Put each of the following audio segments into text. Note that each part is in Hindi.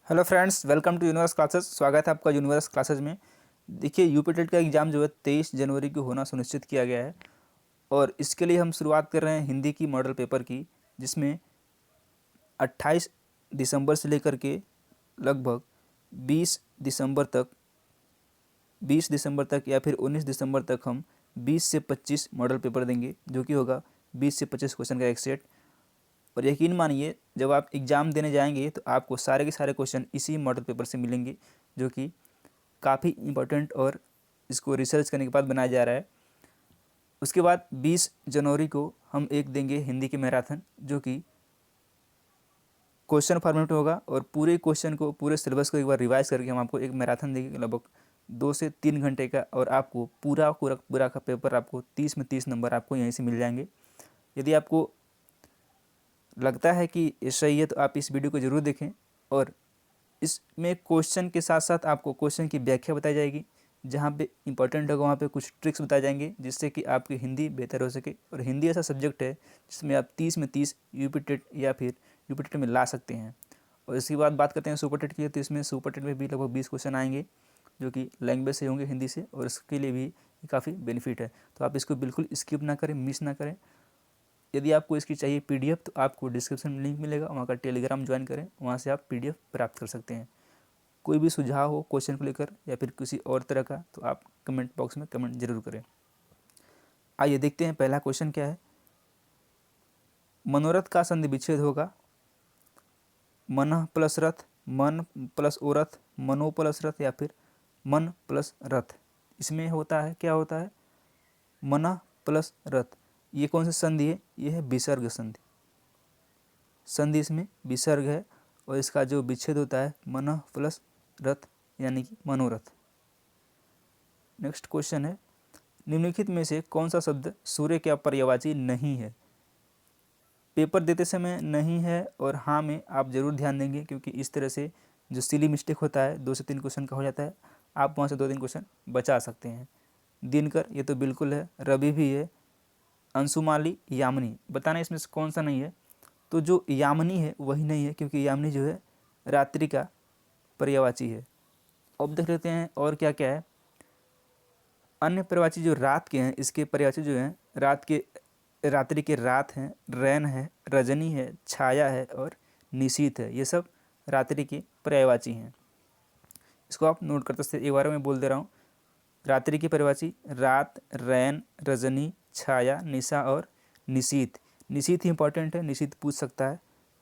Hello friends, welcome to Universe Classes. स्वागत है आपका यूनिवर्स क्लासेस में। देखिए, यूपी टेट का एग्ज़ाम जो है 23 जनवरी को होना सुनिश्चित किया गया है और इसके लिए हम शुरुआत कर रहे हैं हिंदी की मॉडल पेपर की, जिसमें 28 दिसंबर से लेकर के लगभग 20 दिसंबर तक 20 दिसंबर तक या फिर 19 दिसंबर तक हम 20 से 25 मॉडल पेपर देंगे, जो कि होगा 20 से 25 क्वेश्चन का एक सेट। और यकीन मानिए, जब आप एग्ज़ाम देने जाएंगे तो आपको सारे के सारे क्वेश्चन इसी मॉडल पेपर से मिलेंगे, जो कि काफ़ी इम्पोर्टेंट और इसको रिसर्च करने के बाद बनाया जा रहा है। उसके बाद 20 जनवरी को हम एक देंगे हिंदी के मैराथन, जो कि क्वेश्चन फॉर्मेट होगा और पूरे क्वेश्चन को, पूरे सिलेबस को एक बार रिवाइज करके हम आपको एक मैराथन देंगे लगभग 2 से 3 घंटे का, और आपको पूरा पूरा पूरा का पेपर आपको 30 में 30 नंबर आपको यहीं से मिल जाएंगे। यदि आपको लगता है कि ये सही है तो आप इस वीडियो को ज़रूर देखें, और इसमें क्वेश्चन के साथ साथ आपको क्वेश्चन की व्याख्या बताई जाएगी। जहाँ पे इंपॉर्टेंट होगा वहाँ पे कुछ ट्रिक्स बताए जाएंगे, जिससे कि आपकी हिंदी बेहतर हो सके। और हिंदी ऐसा सब्जेक्ट है जिसमें आप 30 में 30 यूपी टेट या फिर यूपी टेट में ला सकते हैं। और इसके बाद बात करते हैं सुपर टेट की, तो इसमें सुपर टेट में भी लगभग 20 क्वेश्चन आएंगे, जो कि लैंग्वेज से होंगे, हिंदी से, और इसके लिए भी काफ़ी बेनिफिट है। तो आप इसको बिल्कुल स्किप ना करें, मिस ना करें। यदि आपको इसकी चाहिए पीडीएफ, तो आपको डिस्क्रिप्शन में लिंक मिलेगा, वहाँ का टेलीग्राम ज्वाइन करें, वहाँ से आप पीडीएफ प्राप्त कर सकते हैं। कोई भी सुझाव हो क्वेश्चन को लेकर या फिर किसी और तरह का, तो आप कमेंट बॉक्स में कमेंट जरूर करें। आइए देखते हैं पहला क्वेश्चन क्या है। मनोरथ का संधि विच्छेद होगा मनः प्लस रथ, मन प्लस ओरथ, मनो प्लस रथ, या फिर मन प्लस रथ। इसमें होता है, क्या होता है, मनः प्लस रथ। ये कौन सी संधि है? ये है विसर्ग संधि। संधि इसमें विसर्ग है और इसका जो विच्छेद होता है मनः प्लस रथ, यानी कि मनोरथ। नेक्स्ट क्वेश्चन है, निम्नलिखित में से कौन सा शब्द सूर्य का पर्यायवाची नहीं है? पेपर देते समय नहीं है और हाँ में आप जरूर ध्यान देंगे, क्योंकि इस तरह से जो सिली मिस्टेक होता है 2 से 3 क्वेश्चन का हो जाता है, आप वहाँ से 2-3 क्वेश्चन बचा सकते हैं। दिनकर, ये तो बिल्कुल है। रवि भी है। अंशुमाली, यामिनी, बताना इसमें से कौन सा नहीं है। तो जो यामिनी है वही नहीं है, क्योंकि यामिनी जो है रात्रि का पर्यायवाची है। अब देख लेते हैं और क्या क्या है। अन्य पर्यायवाची जो रात के हैं, इसके पर्यायवाची जो हैं रात के, रात्रि के रात हैं, रैन है, रजनी है, छाया है और निशीथ है। ये सब रात्रि के पर्यायवाची हैं। इसको आप नोट करते सकते। एक बार मैं बोल दे रहा हूँ। रात्रि की पर्यायवाची रात, रैन, रजनी, छाया, निशा और निशीथ। निशीथ इंपॉर्टेंट है, निशीथ पूछ सकता है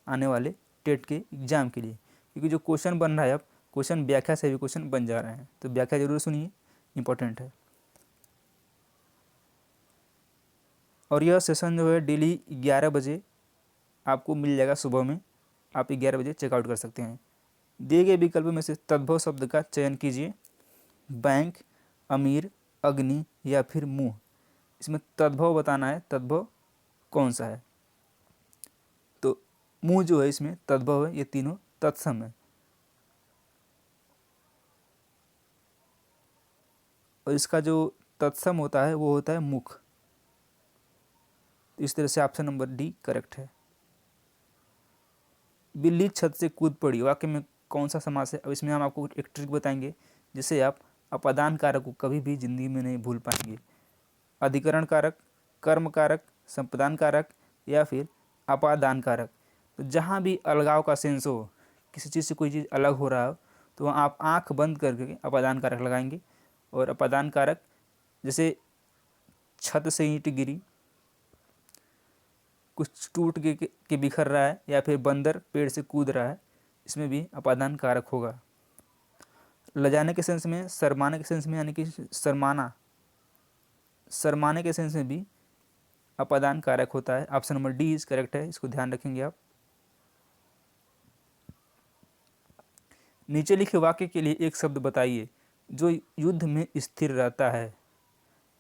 आने वाले टेट के एग्जाम के लिए, क्योंकि जो क्वेश्चन बन रहा है, अब क्वेश्चन व्याख्या से भी क्वेश्चन बन जा रहे हैं, तो व्याख्या जरूर सुनिए, इंपॉर्टेंट है। और यह सेशन जो है डेली 11 बजे आपको मिल जाएगा सुबह में। आप 11 बजे चेकआउट कर सकते हैं। दिए गए विकल्प में से तद्भव शब्द का चयन कीजिए। बैंक, अमीर, अग्नि या फिर मुंह। इसमें तद्भव बताना है, तद्भव कौन सा है। तो मुंह जो है इसमें तद्भव है। ये तीनों तत्सम है। और इसका जो तत्सम होता है वो होता है मुख। इस तरह से ऑप्शन नंबर डी करेक्ट है। बिल्ली छत से कूद पड़ी, वाक्य में कौन सा समास है? अब इसमें हम आपको एक ट्रिक बताएंगे, जिससे आप अपादान कारक को कभी भी जिंदगी में नहीं भूल पाएंगे। अधिकरण कारक, कर्म कारक, संप्रदान कारक या फिर अपादान कारक। तो जहाँ भी अलगाव का सेंस हो, किसी चीज़ से कोई चीज़ अलग हो रहा हो, तो वहाँ आप आँख बंद करके अपादान कारक लगाएंगे। और अपादान कारक जैसे छत से ईंट गिरी, कुछ टूट के बिखर रहा है, या फिर बंदर पेड़ से कूद रहा है, इसमें भी अपादान कारक होगा। लजाने के सेंस में, शर्माने के सेंस में, यानी कि शर्माना, शर्माने के सेंस में भी अपादान कारक होता है। Option number D is correct है, इसको ध्यान रखेंगे आप। नीचे लिखे वाक्य के लिए एक शब्द बताइए जो युद्ध में स्थिर रहता है।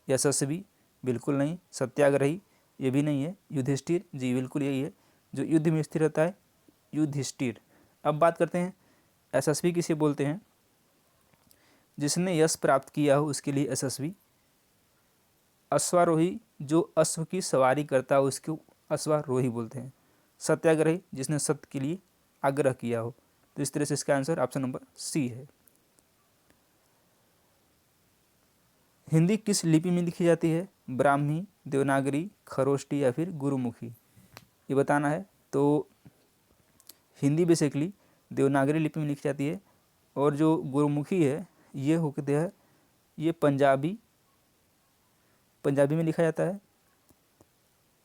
यशस्वी, बिल्कुल नहीं। सत्याग्रही, ये भी नहीं है। युधिष्ठिर, जी बिल्कुल यही है जो युद्ध में स्थिर रहता है, युधिष्ठिर। अब बात करते हैं यशस्वी किसे बोलते हैं? जिसने यश प्राप्त किया हो उसके लिए यशस्वी। अश्वारोही, जो अश्व की सवारी करता हो उसको अश्वारोही बोलते हैं। सत्याग्रही, जिसने सत्य के लिए आग्रह किया हो। तो इस तरह से इसका आंसर ऑप्शन नंबर सी है। हिंदी किस लिपि में लिखी जाती है? ब्राह्मी, देवनागरी, खरोष्टी या फिर गुरुमुखी, ये बताना है। तो हिंदी बेसिकली देवनागरी लिपि में लिखी जाती है, और जो गुरुमुखी है ये होती है, ये पंजाबी में लिखा जाता है,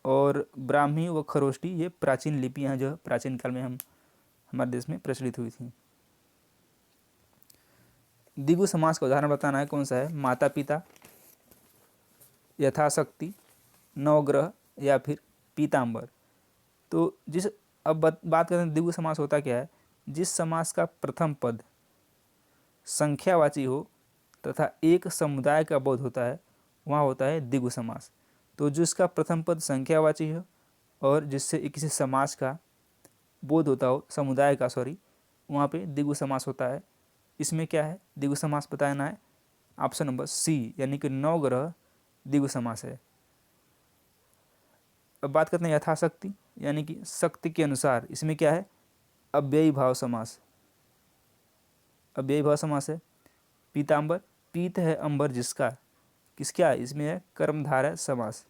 और ब्राह्मी व खरोष्टी ये प्राचीन लिपियाँ जो प्राचीन काल में हमारे देश में प्रचलित हुई थी। द्विगु समास का उदाहरण बताना है, कौन सा है? माता पिता, यथाशक्ति, नवग्रह या फिर पीताम्बर। तो अब बात करते हैं द्विगु समास होता क्या है? जिस समास का प्रथम पद संख्यावाची हो तथा एक समुदाय का बोध होता है वहाँ होता है द्विगु समास। तो जिसका प्रथम पद संख्यावाची हो और जिससे किसी समाज का बोध होता हो, समुदाय का सॉरी, वहाँ पे द्विगु समास होता है। इसमें क्या है? द्विगु समास बताना है, ऑप्शन नंबर सी, यानी कि नवग्रह द्विगु समास है। अब बात करते हैं यथाशक्ति, यानी कि शक्ति के अनुसार। इसमें क्या है? अव्ययी भाव समास, अव्ययी भाव समास है। पीताम्बर, पीत है अंबर जिसका, किसका? इसमें है कर्मधारय समास।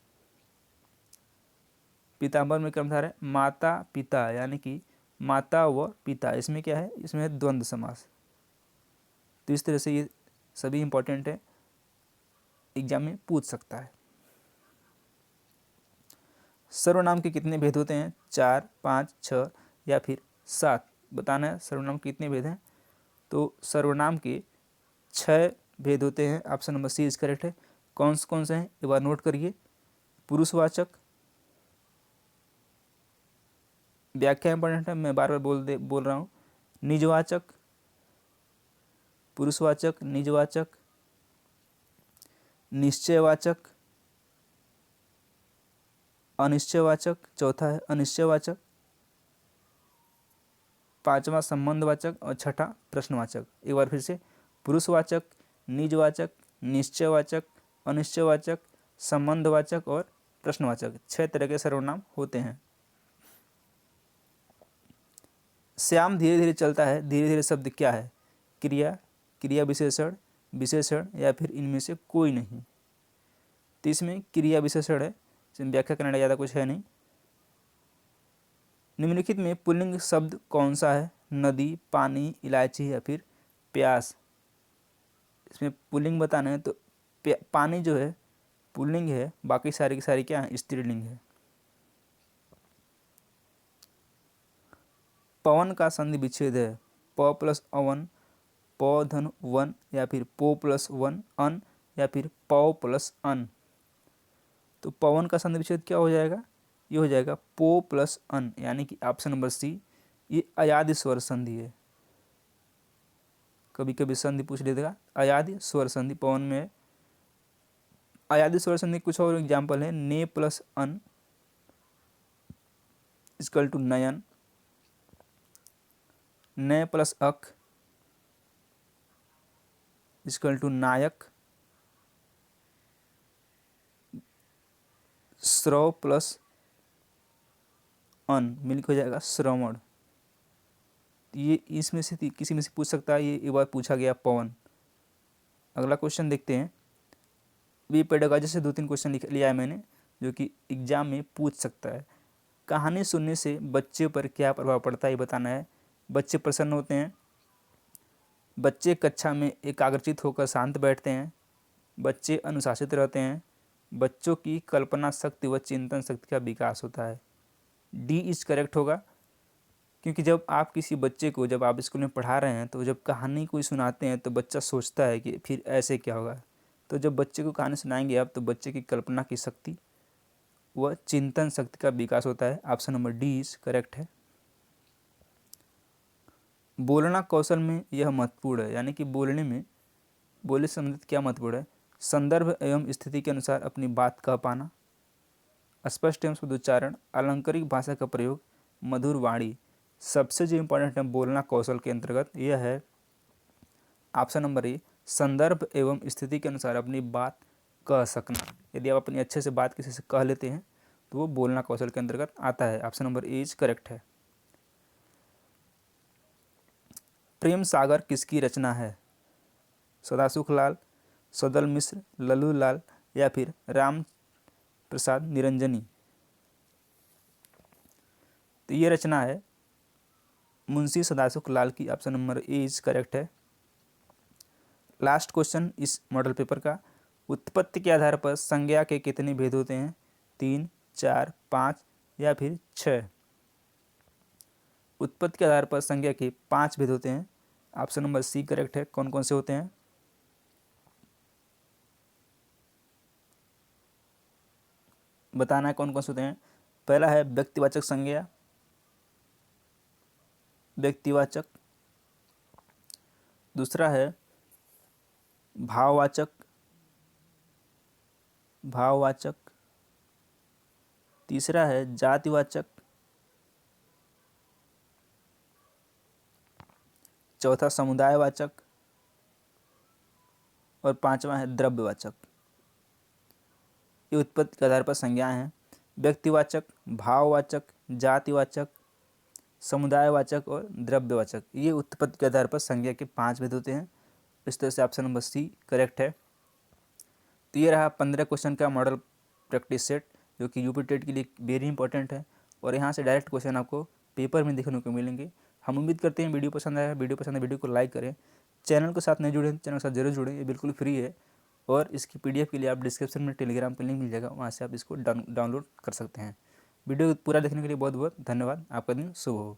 पीताम्बर में कर्मधारय है। माता पिता, यानी कि माता व पिता, इसमें क्या है? इसमें है द्वंद्व समास। तो इस तरह से ये सभी इंपॉर्टेंट है, एग्जाम में पूछ सकता है। सर्वनाम के कितने भेद होते हैं? 4, 5, 6 या फिर 7, बताना है सर्वनाम के कितने भेद हैं। तो सर्वनाम के 6 भेद होते हैं, option number C is correct है। कौन से हैं एक बार नोट करिए। पुरुषवाचक, व्याख्या इंपॉर्टेंट है, मैं बार बार बोल रहा हूँ। निजवाचक, पुरुषवाचक, निजवाचक, निश्चयवाचक, अनिश्चयवाचक, चौथा है अनिश्चयवाचक, पांचवा संबंधवाचक और छठा प्रश्नवाचक। एक बार फिर से, पुरुषवाचक, निजवाचक, निश्चयवाचक, अनिश्चयवाचक, संबंधवाचक और प्रश्नवाचक, 6 तरह के सर्वनाम होते हैं। श्याम धीरे धीरे चलता है, धीरे धीरे शब्द क्या है? क्रिया, क्रिया विशेषण, विशेषण या फिर इनमें से कोई नहीं। तो इसमें क्रिया विशेषण है, इसमें व्याख्या करने ज़्यादा कुछ है नहीं। निम्नलिखित में पुल्लिंग शब्द कौन सा है? नदी, पानी, इलायची या फिर प्यास। इसमें पुल्लिंग बताना है, तो पानी जो है पुल्लिंग है, बाकी सारी की सारी क्या है? स्त्रीलिंग है। पवन का संधि विच्छेद है, प प्लस अवन, प धन वन या फिर पो प्लस वन अन या फिर पौ प्लस अन। तो पवन का संधि विच्छेद क्या हो जाएगा? ये हो जाएगा पो प्लस अन, यानी कि ऑप्शन नंबर सी, ये अयादि स्वर संधि है। कभी कभी संधि पूछ लेगा, अयादि स्वर संधि पवन में है। अयादि स्वर संधि कुछ और एग्जाम्पल है, ने प्लस अन इक्वल टू नयन, न प्लस अक इक्वल टू नायक, श्रव प्लस अन मिलकर हो जाएगा श्रवण। ये इसमें से किसी में से पूछ सकता है, ये एक बार पूछा गया पवन। अगला क्वेश्चन देखते हैं। ये पेडागॉजी से 2-3 क्वेश्चन लिया है मैंने, जो कि एग्जाम में पूछ सकता है। कहानी सुनने से बच्चे पर क्या प्रभाव पड़ता है ये बताना है। बच्चे प्रसन्न होते हैं, बच्चे कक्षा में एकाग्रचित होकर शांत बैठते हैं, बच्चे अनुशासित रहते हैं, बच्चों की कल्पना शक्ति व चिंतन शक्ति का विकास होता है। डी इज करेक्ट होगा, क्योंकि जब आप किसी बच्चे को जब आप स्कूल में पढ़ा रहे हैं तो जब कहानी कोई सुनाते हैं तो बच्चा सोचता है कि फिर ऐसे क्या होगा। तो जब बच्चे को कहानी सुनाएंगे आप, तो बच्चे की कल्पना की शक्ति व चिंतन शक्ति का विकास होता है। Option number D is correct है। बोलना कौशल में यह महत्वपूर्ण है, यानी कि बोलने में, बोलने से संबंधित क्या महत्वपूर्ण है? संदर्भ एवं स्थिति के अनुसार अपनी बात कह पाना, स्पष्ट एवं शुद्ध उच्चारण, अलंकारिक भाषा का प्रयोग, मधुर वाणी। सबसे जो इम्पोर्टेंट है बोलना कौशल के अंतर्गत यह है ऑप्शन नंबर ए, संदर्भ एवं स्थिति के अनुसार अपनी बात कह सकना। यदि आप अपनी अच्छे से बात किसी से कह लेते हैं तो वो बोलना कौशल के अंतर्गत आता है। Option number A is correct है। प्रेम सागर किसकी रचना है? सदासुख लाल, सदल मिश्र, लल्लू लाल या फिर राम प्रसाद निरंजनी? तो ये रचना है मुंशी सदासुख लाल की। Option number A is correct है। लास्ट क्वेश्चन इस मॉडल पेपर का, उत्पत्ति के आधार पर संज्ञा के कितने भेद होते हैं? 3, 4, 5 या फिर 6? उत्पत्ति के आधार पर संज्ञा के 5 भेद होते हैं। ऑप्शन नंबर सी करेक्ट है। कौन कौन से होते हैं? बताना है कौन कौन से होते हैं। पहला है व्यक्तिवाचक संज्ञा, व्यक्तिवाचक। दूसरा है भाववाचक, भाववाचक। तीसरा है जातिवाचक। चौथा समुदायवाचक और पांचवा है द्रव्यवाचक। ये उत्पत्ति के आधार पर संज्ञाएं हैं। व्यक्तिवाचक, भाववाचक, जातिवाचक, समुदायवाचक और द्रव्यवाचक, ये उत्पत्ति के आधार पर संज्ञा के 5 भेद होते हैं। इस तरह से ऑप्शन नंबर सी करेक्ट है। तो ये रहा 15 क्वेश्चन का मॉडल प्रैक्टिस सेट, जो कि यूपी टेट के लिए वेरी इंपॉर्टेंट है और यहाँ से डायरेक्ट क्वेश्चन आपको पेपर में देखने को मिलेंगे। हम उम्मीद करते हैं वीडियो पसंद आया। वीडियो पसंद है वीडियो को लाइक करें। चैनल के साथ नहीं जुड़े चैनल के साथ जरूर जुड़ें, ये बिल्कुल फ्री है। और इसकी पीडीएफ के लिए आप डिस्क्रिप्शन में टेलीग्राम पर लिंक मिल जाएगा, वहाँ से आप इसको डाउनलोड कर सकते हैं। वीडियो पूरा देखने के लिए बहुत बहुत धन्यवाद। आपका दिन शुभ हो।